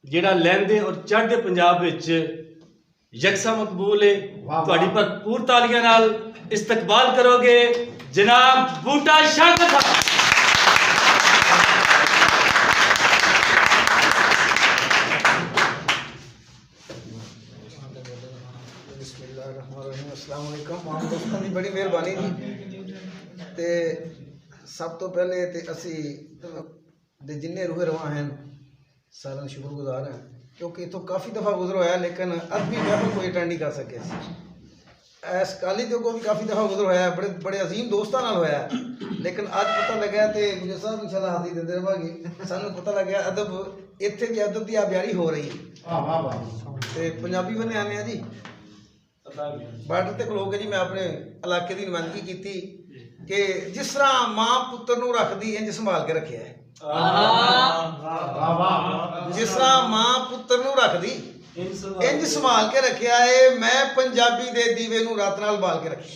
ਜਿਹੜਾ ਲਹਿੰਦੇ ਔਰ ਚੜ੍ਹਦੇ ਪੰਜਾਬ ਵਿੱਚ ਯਕਸਾ ਮਕਬੂਲ ਹੈ। ਤੁਹਾਡੀ ਭਰਪੂਰ ਤਾਲੀਆਂ ਨਾਲ ਇਸਤਕਬਾਲ ਕਰੋਗੇ जनाब बूटा शागिर साहब। अस्सलाम वालेकुम आम दोस्तों की बड़ी मेहरबानी जी। ते सब तो पहले ते असी दे जिन्ने रूहे रवा हैं सारे शुक्रगुजार हैं, क्योंकि इतों काफ़ी दफ़ा गुजर होया लेकिन अज भी महफिल कोई अटेंड नहीं कर सके। इस काली दे को भी काफ़ी दफ़ा गुजर होया, बड़े बड़े अजीम दोस्तों नाल होया, लेकिन अज पता लगा तो मुझे साहब इंशाल्लाह हाज़री देंदे रहांगे। सानू पता लगा अदब इत्थे भी अदब की ब्यारी हो रही है। ते पंजाबी बने आने जी बार्डर ते खलो के जी मैं अपने इलाके की नुमाइंदगी की थी कि जिस तरह माँ पुत्र नूं रखदी इंज संभाल के रखे है, जिस तरह माँ पुत्र नूं रखदी इंज संभाल के रखा है। मैं पंजाबी दे दीवे नूं रात नाल बाल के रखे।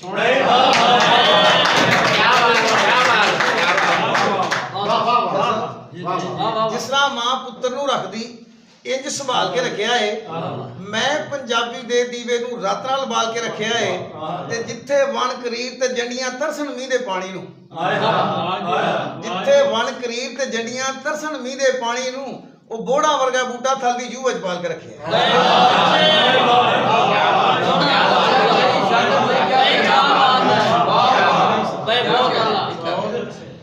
जिस तरह माँ पुत्र नूं रखदी इंज संभाल के रखा है, मैं पंजाबी दे दीवे नूं रात नाल बाल के रखा है। ते जिथे वन करीर ते जंडियां तरसन मींह दे पानी नूं, जिथे वन करीर ते जंडियां तरसन मींह दे पानी नूं वो बोड़ा वर्गा बूटा थल दी जूह पाल के रखे।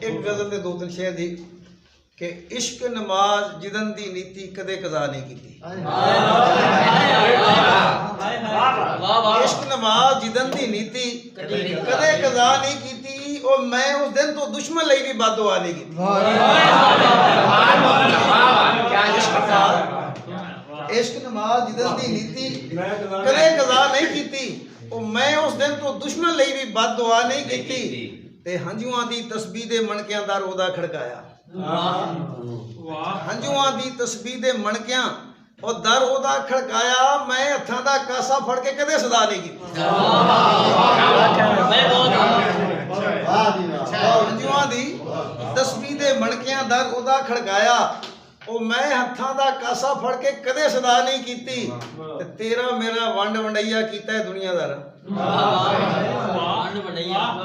एक गजल दे दो तीन शेर दी कि इश्क नमाज जिदन दी नीति कदे कज़ा नहीं की। इश्क नमाज जिदन दी नीति कदे कज़ा नहीं की, और मैं उस दिन तो दुश्मन लई भी बददुआ नहीं की। इश्क नमाज जिदन दी नीति कदे कज़ा नहीं की, और मैं उस दिन तो दुश्मन लई भी बददुआ नहीं की। ते हंजुआं दी तस्बीह दे मणकियां दा रोदा खड़काया, हंजुआं दी तस्बीह दे मणकियां और दर ओदा खड़काया। मैं हत्थां दा कासा फड़ के कदे सदा नहीं की। हंजुआं दी तस्बीह दे मणकियां दर ओदा खड़काया, और मैं हत्थां दा कासा फड़ के कदे सदा नहीं कीती। तेरा मेरा वंड वंडैया कीता है दुनियादार,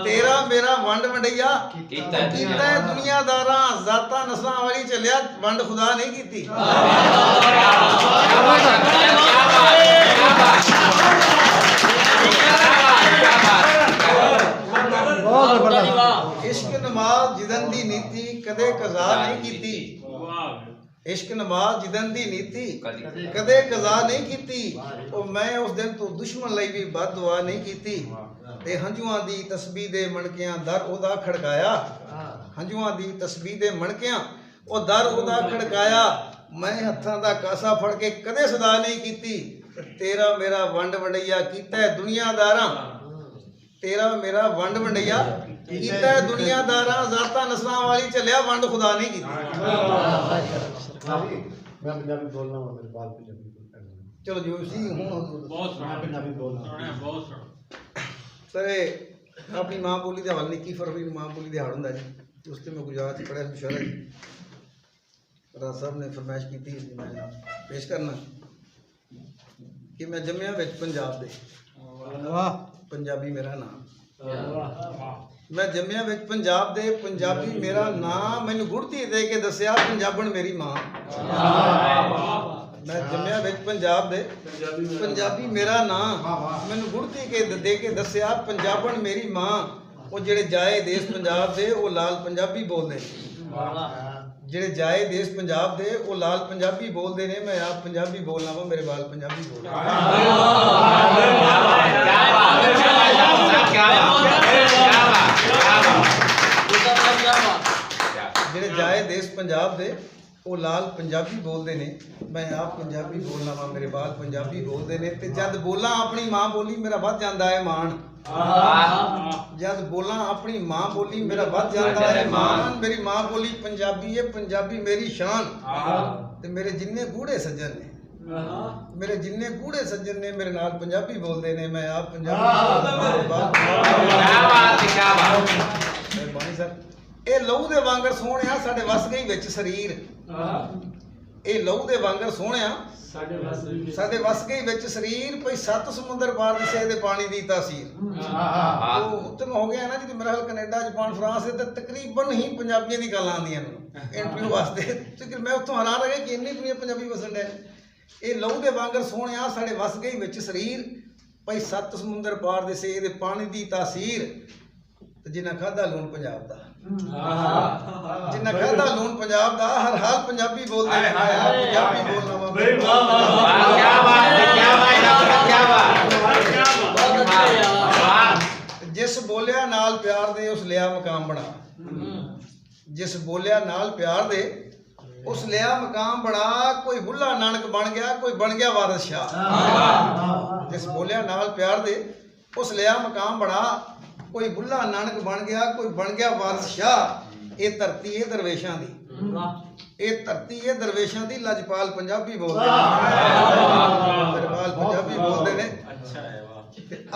तेरा मेरा वंड वंडैया कीता है दुनियादारा। जाता नस्लां वाली चलिया वंड खुदा नहीं कीती। इश्क नमाज जिदन दी नीति कदे कज़ा नहीं कीती। इश्क नमाज जिदन दी नीति कदे कज़ा नहीं की, और मैं उस दिन तो दुश्मन लई भी बददुआ नहीं की। ते हंजुआं दी तस्बीह दे मणकियां दर ओदा खड़काया, हंजुआं दी तस्बीह दे मणकियां और दर ओदा खड़काया। मैं हत्थां दा कासा फड़ के कदे सदा नहीं की। तेरा मेरा वंड वंडैया कीता है दुनियादारा, तेरा मेरा वंड वंडैया कीता है दुनियादारा। जाता नस्लां वाली चलिया वंड खुदा नहीं की। मैं पंजाबी बोलना हूं, मेरे बाल पंजाबी बोलता हूं। चलो जो सी हूं बहुत पंजाबी बोलना बहुत सरे अपनी मां बोली दे हवाले 21 फरवरी मां बोली दिहाड़ हुंदा जी। उस ते मैं गुजरात च पढ़िया मुशारा जी, राज साहब ने फरमाइश की थी मैं पेश करना कि मैं जम्मिया विच पंजाब दे, पंजाबी मेरा नाम। मैं जम्मिया विच पंजाब दे, पंजाबी मेरा नाम। मैनू गुड़ती दे के दसिया पंजाबन मेरी मां। मैं जम्मिया विच पंजाब दे, पंजाबी मेरा नाम। मैनू गुड़ती के दे के दसिया पंजाबन मेरी मां। वो जेड़े जाए देश पंजाब दे वो लाल पंजाबी बोलदे, जेड़े जाए देश पंजाब दे वो लाल पंजाबी बोलते ने। मैं आप पंजाबी बोलना वा, मेरे बाल पंजाबी बोल। जेड़े जाए देश पंजाब दे वो लाल पंजाबी बोलते ने। मैं आप पंजाबी बोलना वा, मेरे बाल पंजाबी बोलते ने। ते जद बोला अपनी मां बोली मेरा वध जांदा है मान, जद बोला अपनी मां बोली मेरा वध जांदा है मान। मेरी मां बोली पंजाबी है, पंजाबी मेरी शान। ते मेरे जिन्ने गूढ़े सज्जन ने, मेरे जिन्ने गूढ़े सज्जन ने मेरे नाल पंजाबी बोलते ने। मैं आप पंजाबी मेहरबानी सर। ये लहू दे वांगर सोहणिया साडे वस गई विच शरीर, ਇਹ ਲਹੂ ਦੇ ਵਾਂਗਰ ਸੋਹਣਿਆ ਸਾਡੇ ਵਾਸਤੇ ਸਾਡੇ ਵਸ ਗਈ ਵਿੱਚ ਸਰੀਰ ਪਈ 7 ਸਮੁੰਦਰ ਪਾਰ ਦਿਸੇ ਦੇ ਪਾਣੀ ਦੀ ਤਾਸੀਰ। ਉਹ ਉੱਤਮ ਹੋ ਗਿਆ ਨਾ ਜੀ, ਮੇਰਾ ਹਾਲ ਕੈਨੇਡਾ, ਜਾਪਾਨ, ਫਰਾਂਸ ਤੇ ਤਕਰੀਬਨ ਹੀ ਪੰਜਾਬੀਆਂ ਦੀ ਗੱਲ ਆਉਂਦੀਆਂ ਨੇ ਇੰਟਰਵਿਊ ਵਾਸਤੇ, ਕਿਉਂਕਿ ਮੈਂ ਉੱਥੋਂ ਹੈਰਾਨ ਰਹਿ ਗਿਆ ਕਿ ਇੰਨੀ ਦੁਨੀਆ ਪੰਜਾਬੀ ਵਸਣ ਡਿਆ। ਇਹ ਲਹੂ ਦੇ ਵਾਂਗਰ ਸੋਹਣਿਆ ਸਾਡੇ ਵਸ ਗਈ ਵਿੱਚ ਸਰੀਰ ਪਈ 7 ਸਮੁੰਦਰ ਪਾਰ ਦਿਸੇ ਦੇ ਪਾਣੀ ਦੀ ਤਾਸੀਰ। ਤੇ ਜਿਨ੍ਹਾਂ ਖਾਧਾ ਲੂਣ ਪੰਜਾਬ ਦਾ, ਜਿੰਨਾ ਖਾਧਾ ਲੂਣ ਪੰਜਾਬ ਦਾ, ਹਰ ਹਾਲ ਪੰਜਾਬੀ ਬੋਲਦੇ ਨੇ। ਪੰਜਾਬੀ ਬੋਲਣਾ ਵਾ ਬਈ ਵਾਹ ਵਾਹ ਵਾਹ, ਕੀ ਬਾਤ ਹੈ, ਕੀ ਬਾਤ ਹੈ। ਜਿਸ ਬੋਲਿਆ ਨਾਲ ਪਿਆਰ ਦੇ ਉਸ ਲਿਆ ਮਕਾਮ ਬਣਾ, ਜਿਸ ਬੋਲਿਆ ਨਾਲ ਪਿਆਰ ਦੇ ਉਸ ਲਿਆ ਮਕਾਮ ਬਣਾ। ਕੋਈ ਬੁੱਲਾ ਨਾਨਕ ਬਣ ਗਿਆ, ਕੋਈ ਬਣ ਗਿਆ ਵਾਰਿਸ ਸ਼ਾਹ। ਜਿਸ ਬੋਲਿਆ ਨਾਲ ਪਿਆਰ ਦੇ ਉਸ ਲਿਆ ਮਕਾਮ ਬਣਾ। ਕੋਈ ਬੁੱਲਾ ਨਾਨਕ ਬਣ ਗਿਆ, ਕੋਈ ਬਣ ਗਿਆ ਵਾਰਿਸ ਸ਼ਾਹ। ਇਹ ਧਰਤੀ ਇਹ ਦਰਵੇਸ਼ਾਂ ਦੀ, ਇਹ ਧਰਤੀ ਇਹ ਦਰਵੇਸ਼ਾਂ ਦੀ। ਲਜਪਾਲ ਪੰਜਾਬੀ ਬੋਲਦੇ ਨੇ, ਲਜਪਾਲ ਪੰਜਾਬੀ ਬੋਲਦੇ ਨੇ।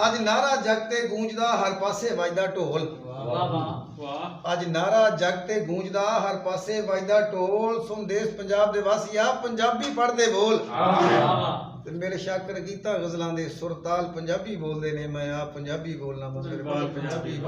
ਅੱਜ ਨਾਰਾ ਜਗ ਤੇ ਗੂੰਜਦਾ ਹਰ ਪਾਸੇ ਵੱਜਦਾ ਢੋਲ। ਅੱਜ ਨਾਰਾ ਜਗ ਤੇ ਗੂੰਜਦਾ ਹਰ ਪਾਸੇ ਵੱਜਦਾ ਢੋਲ। ਸੁਣ ਦੇਸ਼ ਪੰਜਾਬ ਦੇ ਵਾਸੀਆ, ਪੰਜਾਬੀ ਪੜ੍ਹਦੇ ਬੋਲ। ਤੇ ਮੇਰੇ ਸ਼ਾਕਰ ਗੀਤਾਂ ਗਜ਼ਲਾਂ ਦੇ ਸੁਰਤਾਲ ਪੰਜਾਬੀ ਬੋਲਦੇ ਨੇ। ਮੈਂ ਆਪ ਪੰਜਾਬੀ ਬੋਲਣਾ, ਮੇਰੇ ਬਾਲ ਪੰਜਾਬੀ।